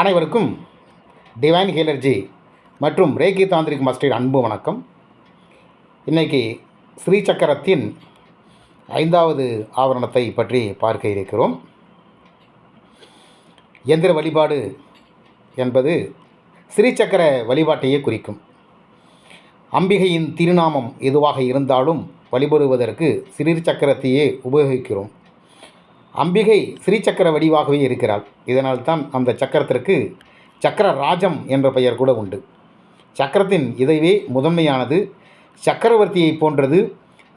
அனைவருக்கும் டிவைன் ஹீலர்ஜி மற்றும் Reiki tantric master அன்பு வணக்கம். இன்றைக்கி ஸ்ரீ சக்கரத்தின் 5வது ஆவரணத்தை பற்றி பார்க்க இருக்கிறோம். எந்திர வழிபாடு என்பது ஸ்ரீ சக்கர வழிபாட்டையே குறிக்கும். அம்பிகையின் திருநாமம் எதுவாக இருந்தாலும் வழிபடுவதற்கு ஸ்ரீ சக்கரத்தையே உபயோகிக்கிறோம். அம்பிகை ஸ்ரீசக்கர வடிவாகவே இருக்கிறாள். இதனால்தான் அந்த சக்கரத்திற்கு சக்கர ராஜம் என்ற பெயர் கூட உண்டு. சக்கரத்தின் இதுவே முதன்மையானது, சக்கரவர்த்தியை போன்றது,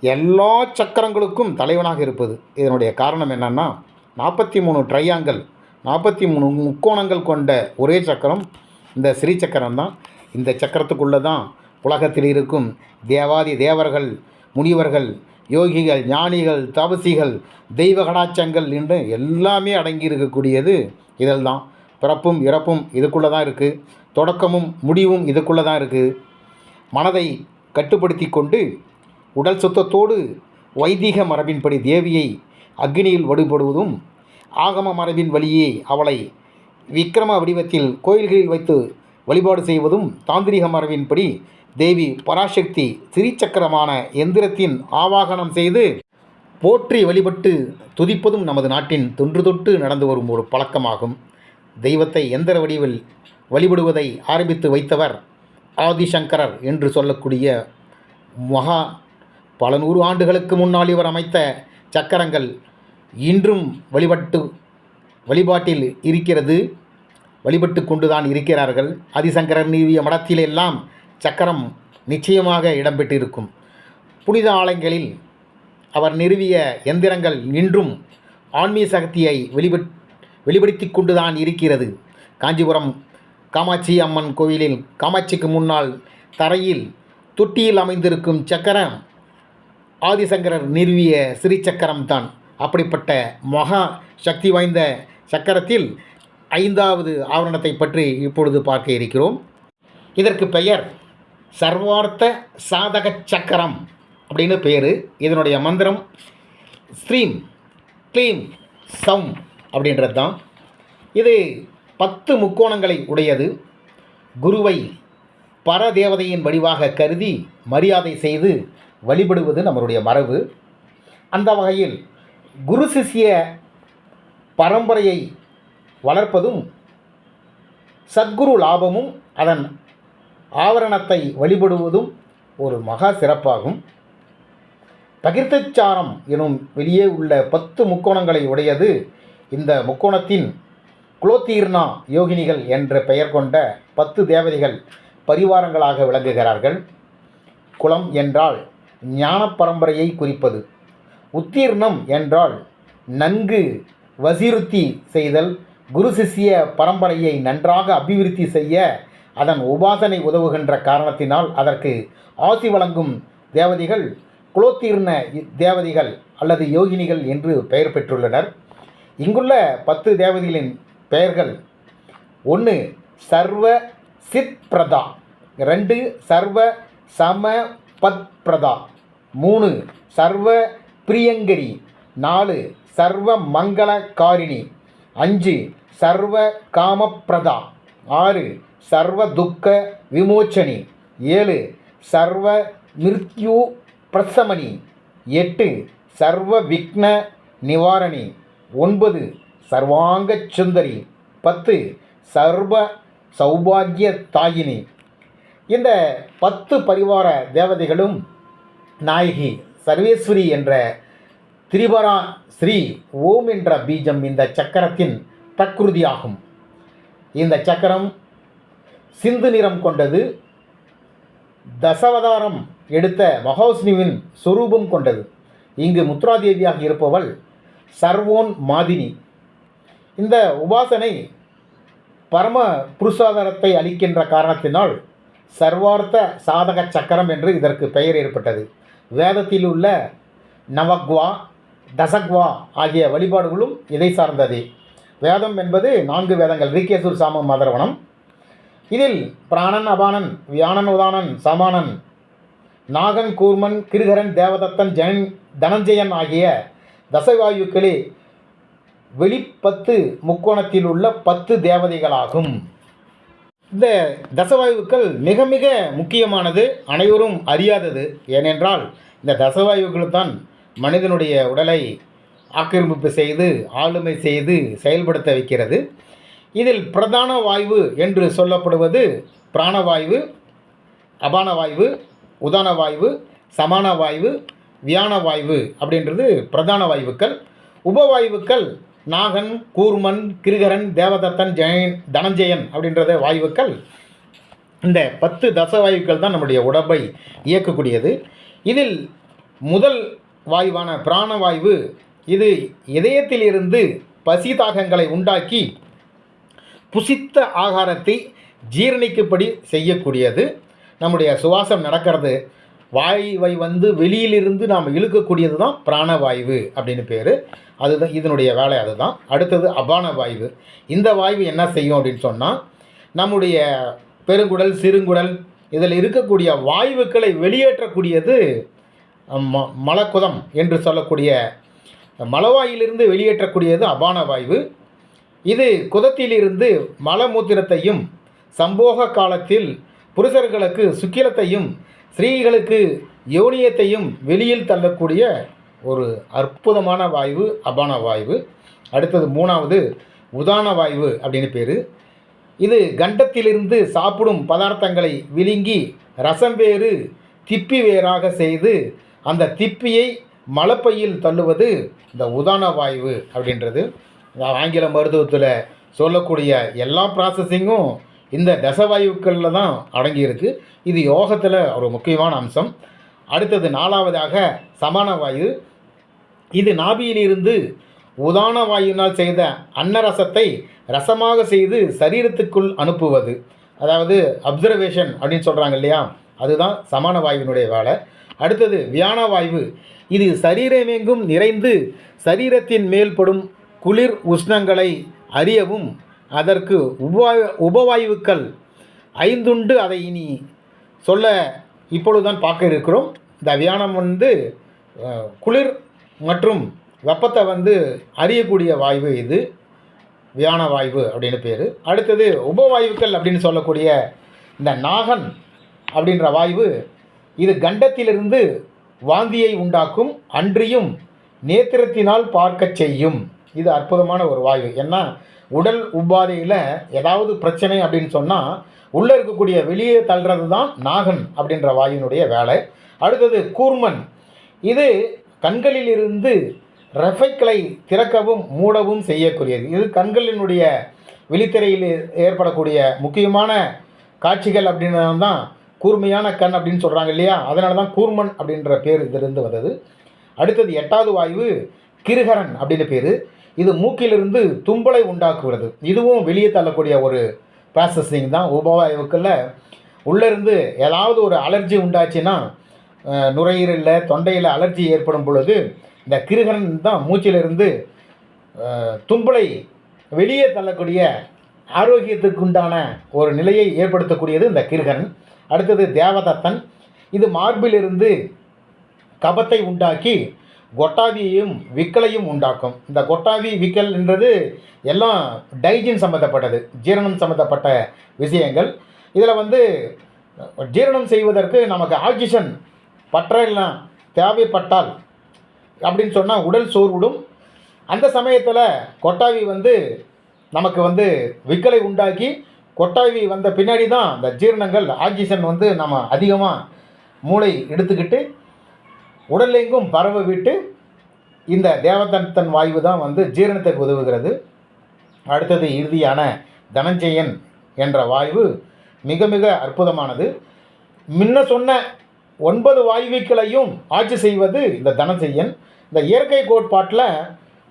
எல்லா சக்கரங்களுக்கும் தலைவனாக இருப்பது. இதனுடைய காரணம் என்னன்னா, 43 ட்ரையாங்கல் 43 முக்கோணங்கள் கொண்ட ஒரே சக்கரம் இந்த ஸ்ரீசக்கரம் தான். இந்த சக்கரத்துக்குள்ளே தான் உலகத்தில் இருக்கும் தேவாதி தேவர்கள், முனிவர்கள், யோகிகள், ஞானிகள், தபசிகள், தெய்வ கடாச்சங்கள் என்று எல்லாமே அடங்கி இருக்கக்கூடியது இதில் தான். பிறப்பும் இறப்பும் இதுக்குள்ளே தான் இருக்குது, தொடக்கமும் முடிவும் இதுக்குள்ளே தான் இருக்குது. மனதை கட்டுப்படுத்தி கொண்டு உடல் சுத்தத்தோடு வைதிக மரபின்படி தேவியை அக்னியில் வழிபடுவதும், ஆகம மரபின் வழியே அவளை விக்கிரம வடிவத்தில் கோயில்களில் வைத்து வழிபாடு செய்வதும், தாந்திரிக மரபின்படி தேவி பராசக்தி ஸ்ரீசக்கரமான எந்திரத்தின் ஆவாகனம் செய்து போற்றி வழிபட்டு துதிப்பதும் நமது நாட்டின் தொன்று தொட்டு நடந்து வரும் ஒரு பழக்கமாகும். தெய்வத்தை எந்திர வடிவில் வழிபடுவதை ஆரம்பித்து வைத்தவர் ஆதிசங்கரர் என்று சொல்லக்கூடிய மகா. பல 100 ஆண்டுகளுக்கு முன்னால் இவர் அமைத்த சக்கரங்கள் இன்றும் வழிபாட்டில் இருக்கிறது, வழிபட்டு கொண்டுதான் இருக்கிறார்கள். ஆதிசங்கரர் நிறுவிய மடத்திலெல்லாம் சக்கரம் நிச்சயமாக இடம்பெற்றிருக்கும். புனித ஆலயங்களில் அவர் நிறுவிய எந்திரங்கள் இன்றும் ஆன்மீக சக்தியை வெளிப்படுத்தி கொண்டுதான் இருக்கிறது. காஞ்சிபுரம் காமாட்சி அம்மன் கோவிலில் காமாட்சிக்கு முன்னால் தரையில் தொட்டியில் அமைந்திருக்கும் சக்கரம் ஆதிசங்கரர் நிறுவிய ஸ்ரீசக்கரம்தான். அப்படிப்பட்ட மகா சக்தி வாய்ந்த சக்கரத்தில் 5வது ஆவரணத்தை பற்றி இப்பொழுது பார்க்க இருக்கிறோம். இதற்கு பெயர் சர்வார்த்த சாதக சக்கரம் அப்படின்னு பேர். இதனுடைய மந்திரம் ஸ்ரீம் க்ளீம் சம் அப்படின்றது தான். இது 10 முக்கோணங்களை உடையது. குருவை பரதேவதையின் வடிவாக கருதி மரியாதை செய்து வழிபடுவது நம்மளுடைய மரபு. அந்த வகையில் குரு சிஷ்ய பரம்பரையை வளர்ப்பதும் சத்குரு லாபமும் அதன் ஆவரணத்தை வழிபடுவதும் ஒரு மகா சிறப்பாகும். பகிர்த்தச்சாரம் எனும் வெளியே உள்ள 10 முக்கோணங்களை உடையது. இந்த முக்கோணத்தின் குலோத்தீர்ணா யோகினிகள் என்ற பெயர் கொண்ட 10 தேவதைகள் பரிவாரங்களாக விளங்குகிறார்கள். குலம் என்றால் ஞான பரம்பரையை குறிப்பது. உத்தீர்ணம் என்றால் நன்கு வசிருத்தி செய்தல். குரு சிஷ்ய பரம்பரையை நன்றாக அபிவிருத்தி செய்ய அதன் உபாசனை உதவுகின்ற காரணத்தினால் அதற்கு ஆசி வழங்கும் தேவதைகள் குலோத்தீர்ண தேவதைகள் அல்லது யோகினிகள் என்று பெயர் பெற்றுள்ளனர். இங்குள்ள 10 தேவதைகளின் பெயர்கள்: 1 சர்வ சித் பிரதா, 2 சர்வ சம பத் பிரதா, 3 சர்வ பிரியங்கரி, 4 சர்வ மங்கள காரிணி, 5 சர்வ காமப்பிரதா, 6 சர்வ துக்க விமோச்சனி, 7 சர்வ மிருத்யு பிரசமனி, 8 சர்வ விக்ன நிவாரணி, 9 சர்வாங்க சுந்தரி, 10 சர்வ சௌபாகிய தாயினி. இந்த 10 பரிவார தேவதைகளும் நாயகி சர்வேஸ்வரி என்ற திரிபரா ஸ்ரீ ஓம் என்ற பீஜம் இந்த சக்கரத்தின் பிரகிருதியாகும். இந்த சக்கரம் சிந்து நிறம் கொண்டது. தசாவதாரம் எடுத்த மகாவிஷ்ணுவின் சொரூபம் கொண்டது. இங்கு முத்ராதேவியாக இருப்பவள் சர்வோன் மாதினி. இந்த உபாசனை பரம புருஷாதாரத்தை அளிக்கின்ற காரணத்தினால் சர்வார்த்த சாதக சக்கரம் என்று இதற்கு பெயர் ஏற்பட்டது. வேதத்தில் உள்ள நவக்வா, தசக்வா ஆகிய வழிபாடுகளும் இதை சார்ந்ததே. வேதம் என்பது 4 வேதங்கள்: ரிகேசுர், சாமம், அதர்வணம். இதில் பிராணன், அபானன், வியானன், உதானன், சமானன், நாகன், கூர்மன், கிருகரன், தேவதத்தன், தனஞ்சயன் ஆகிய தசவாயுக்களே வெளிப்பத்து முக்கோணத்தில் உள்ள 10 தேவதைகளாகும். இந்த தசவாயுக்கள் மிக மிக முக்கியமானது, அனைவரும் அறியாதது. ஏனென்றால் இந்த தசவாயுக்கள் தான் மனிதனுடைய உடலை ஆக்கிரமிப்பு செய்து ஆளுமை செய்து செயல்படுத்த வைக்கிறது. இதில் பிரதான வாயு என்று சொல்லப்படுவது பிராணவாயு, அபான வாயு, உதான வாயு, சமான வாயு, வியான வாயு அப்படின்றது பிரதான வாயுக்கள். உபவாயுக்கள் நாகன், கூர்மன், கிருகரன், தேவதத்தன், தனஞ்சயன் அப்படின்றத வாயுக்கள். இந்த 10 தசவாயுக்கள் தான் நம்முடைய உடம்பை இயக்கக்கூடியது. இதில் முதல் வாயுவான பிராணவாயு இது இதயத்திலிருந்து பசி தாகங்களை உண்டாக்கி புசித்த ஆகாரத்தை ஜீரணிக்கும்படி செய்யக்கூடியது. நம்முடைய சுவாசம் நடக்கிறது, வாயுவை வெளியிலிருந்து நாம் இழுக்கக்கூடியது தான் பிராணவாயு அப்படின்னு பேர். அதுதான் இதனுடைய வேலை. அதுதான். அடுத்தது அபான வாயு. இந்த வாயு என்ன செய்யும் அப்படின்னு சொன்னால், நம்முடைய பெருங்குடல், சிறுங்குடல் இதில் இருக்கக்கூடிய வாயுக்களை வெளியேற்றக்கூடியது மலக்குதம் என்று சொல்லக்கூடிய மலவாயிலிருந்து வெளியேற்றக்கூடியது அபான வாயு. இது குதத்திலிருந்து மலமூத்திரத்தையும், சம்போக காலத்தில் புருஷர்களுக்கு சுக்கிலத்தையும், ஸ்திரீகளுக்கு யோனியத்தையும் வெளியில் தள்ளக்கூடிய ஒரு அற்புதமான வாயு அபான வாயு. அடுத்தது 3வது உதான வாயு அப்படின்னு பேர். இது கண்டத்திலிருந்து சாப்பிடும் பதார்த்தங்களை விழுங்கி ரசம் வேறு திப்பி வேறாக செய்து அந்த திப்பியை மலப்பையில் தள்ளுவது இந்த உதான வாயு அப்படின்றது. ஆங்கில மருத்துவத்தில் சொல்லக்கூடிய எல்லா ப்ராசஸிங்கும் இந்த தசவாயுக்களில் தான் அடங்கியிருக்கு. இது யோகத்தில் ஒரு முக்கியமான அம்சம். அடுத்தது 4வதாக சமான வாயு. இது நாபியிலிருந்து உதான வாயுனால் செய்த அன்னரசத்தை ரசமாக செய்து சரீரத்துக்குள் அனுப்புவது, அதாவது அப்சர்வேஷன் அப்படின்னு சொல்கிறாங்க இல்லையா, அதுதான் சமான வாயுவினுடைய வேலை. அடுத்தது வியான வாயு. இது சரீரமெங்கும் நிறைந்து சரீரத்தின் மேல்படும் குளிர் உஷ்ணங்களை அறியவும் அதற்கு உபவாயுக்கள் 5 அதை இனி சொல்ல இப்பொழுதுதான் பார்க்க இருக்கிறோம். இந்த வியானம் குளிர் மற்றும் வெப்பத்தை அறியக்கூடிய வாயு இது வியான வாயு அப்படின்னு பேர். அடுத்தது உபவாயுக்கள் அப்படின்னு சொல்லக்கூடிய இந்த நாகன் அப்படின்ற வாயு இது கண்டத்திலிருந்து வாந்தியை உண்டாக்கும், அன்றியும் நேத்திரத்தினால் பார்க்க செய்யும். இது அற்புதமான ஒரு வாயு. ஏன்னா உடல் உபாதையில் ஏதாவது பிரச்சனை அப்படின்னு சொன்னால் உள்ளே இருக்கக்கூடிய வெளியே தள்ளுறது தான் நாகன் அப்படின்ற வாயுனுடைய வேலை. அடுத்தது கூர்மன். இது கண்களிலிருந்து ரெஃபைக்களை திறக்கவும் மூடவும் செய்யக்கூடியது. இது கண்களினுடைய விழித்திரையில் ஏற்படக்கூடிய முக்கியமான காட்சிகள் அப்படின்னு தான் கூர்மையான கண் அப்படின்னு சொல்கிறாங்க இல்லையா, அதனால தான் கூர்மன் அப்படின்ற பேர் இதிலிருந்து வந்தது. அடுத்தது 8வது வாயு கிருகரன் அப்படின்னு பேர். இது மூக்கிலிருந்து தும்பலை உண்டாக்குகிறது. இதுவும் வெளியே தள்ளக்கூடிய ஒரு ப்ராசஸிங் தான். உபவாயுக்களில் உள்ளேருந்து ஏதாவது ஒரு அலர்ஜி உண்டாச்சுன்னா, நுரையீரலில் தொண்டையில் அலர்ஜி ஏற்படும் பொழுது இந்த கிருகரன் தான் மூச்சிலிருந்து தும்பலை வெளியே தள்ளக்கூடிய ஆரோக்கியத்துக்குண்டான ஒரு நிலையை ஏற்படுத்தக்கூடியது இந்த கிருகரன். அடுத்தது தேவதத்தன். இது மார்பிலிருந்து கபத்தை உண்டாக்கி கொட்டாவியையும் விக்கலையும் உண்டாக்கும். இந்த கொட்டாவி விக்கல் என்றது எல்லாம் டைஜன் சம்மந்தப்பட்டது, ஜீரணம் சம்மந்தப்பட்ட விஷயங்கள். இதில் ஜீரணம் செய்வதற்கு நமக்கு ஆக்சிஜன் பற்றலாம் தேவைப்பட்டால் அப்படின்னு சொன்னால் உடல் சோர்வுடும். அந்த சமயத்தில் கொட்டாவி நமக்கு விக்கலை உண்டாக்கி கொட்டாவி வந்த பின்னாடி தான் இந்த ஜீரணங்கள் ஆக்சிஜன் நம்ம அதிகமாக மூளை எடுத்துக்கிட்டு உடலெங்கும் பரவ விட்டு இந்த தேவதத்தன் வாயு தான் ஜீரணத்துக்கு உதவுகிறது. அடுத்தது இறுதியான தனஞ்சயன் என்ற வாயு மிக மிக அற்புதமானது. முன்ன சொன்ன 9 வாயுக்களையும் ஆட்சி செய்வது இந்த தனஞ்சயன். இந்த இயற்கை கோட்பாட்டில்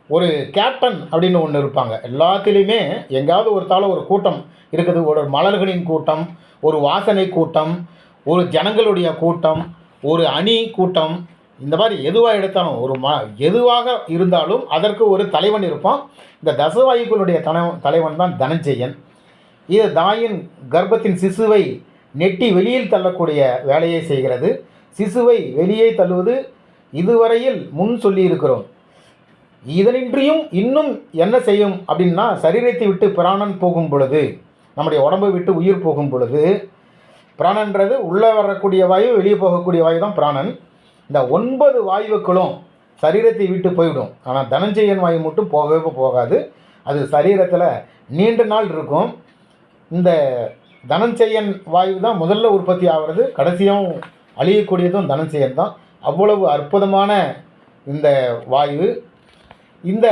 ஒரு கேப்டன் அப்படின்னு ஒன்று இருப்பாங்க. எல்லாத்துலேயுமே எங்காவது ஒரு கூட்டம் இருக்குது. ஒரு மலர்களின் கூட்டம், ஒரு வாசனை கூட்டம், ஒரு ஜனங்களுடைய கூட்டம், ஒரு அணி கூட்டம், இந்த மாதிரி எதுவாக எடுத்தாலும் எதுவாக இருந்தாலும் அதற்கு ஒரு தலைவன் இருப்பான். இந்த தசவாயுக்களுடைய தலைவன் தான் தனஞ்சயன். இது தாயின் கர்ப்பத்தின் சிசுவை நெட்டி வெளியில் தள்ளக்கூடிய வேலையை செய்கிறது. சிசுவை வெளியே தள்ளுவது இதுவரையில் முன் சொல்லியிருக்கிறோம். இதனின்றியும் இன்னும் என்ன செய்யும் அப்படின்னா, சரீரத்தை விட்டு பிராணன் போகும் பொழுது, நம்முடைய உடம்பை விட்டு உயிர் போகும் பொழுது, பிராணன்றது உள்ளே வரக்கூடிய வாயு, வெளியே போகக்கூடிய வாயு தான் பிராணன். இந்த 9 வாயுக்களும் சரீரத்தை விட்டு போய்விடும். ஆனால் தனஞ்செயன் வாயு மட்டும் போகவே போகாது. அது சரீரத்தில் நீண்ட நாள் இருக்கும். இந்த தனஞ்செயன் வாயு தான் முதல்ல உற்பத்தி ஆகிறது, கடைசியாகவும் அழியக்கூடியதும் தனஞ்செயன் தான். அவ்வளவு அற்புதமான இந்த வாயு. இந்த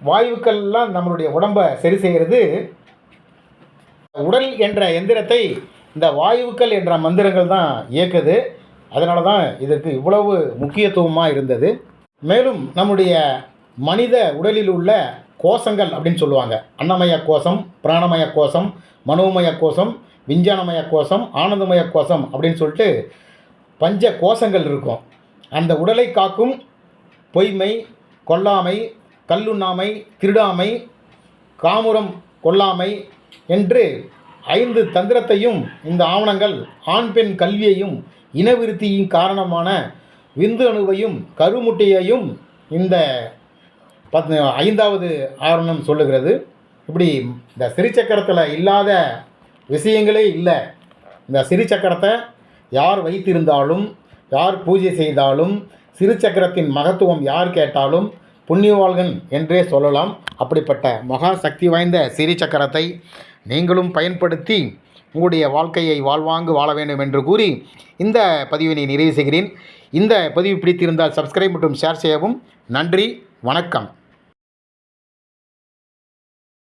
வாயுக்கள்லாம் நம்மளுடைய உடம்பை சரி செய்கிறது. உடல் என்ற எந்திரத்தை இந்த வாயுக்கள் என்ற மந்திரங்கள் தான் இயக்குது. அதனால தான் இதற்கு இவ்வளவு முக்கியத்துவமாக இருந்தது. மேலும் நம்முடைய மனித உடலில் உள்ள கோஷங்கள் அப்படின்னு சொல்லுவாங்க. அன்னமய கோஷம், பிராணமய கோஷம், மனோமய கோஷம், விஞ்ஞானமய கோஷம், ஆனந்தமய கோஷம் அப்படின்னு சொல்லிட்டு பஞ்ச கோஷங்கள் இருக்கும். அந்த உடலை காக்கும் பொய்மை, கொல்லாமை, கல்லுண்ணாமை, திருடாமை, காமுறம் கொல்லாமை என்று 5 தந்திரத்தையும் இந்த ஆவணங்கள் ஆண் பெண் கல்வியையும் இனவிருத்தியின் காரணமான விந்து அணுவையும் கருமுட்டையையும் இந்த 5வது ஆவணம் சொல்லுகிறது. இப்படி இந்த சிறிச்சக்கரத்தில் இல்லாத விஷயங்களே இல்லை. இந்த சிறிச்சக்கரத்தை யார் வைத்திருந்தாலும், யார் பூஜை செய்தாலும், சிறிச்சக்கரத்தின் மகத்துவம் யார் கேட்டாலும் புண்ணியவாள்கள் என்றே சொல்லலாம். அப்படிப்பட்ட மகா சக்தி வாய்ந்த சிறிச்சக்கரத்தை நீங்களும் பயன்படுத்தி உங்களுடைய வாழ்க்கையை வாழ்வாங்கு வாழ வேண்டும் என்று கூறி இந்த பதிவினை நிறைவு செய்கிறேன். இந்த பதிவு பிடித்திருந்தால் சப்ஸ்கிரைப் மற்றும் ஷேர் செய்யவும். நன்றி, வணக்கம்.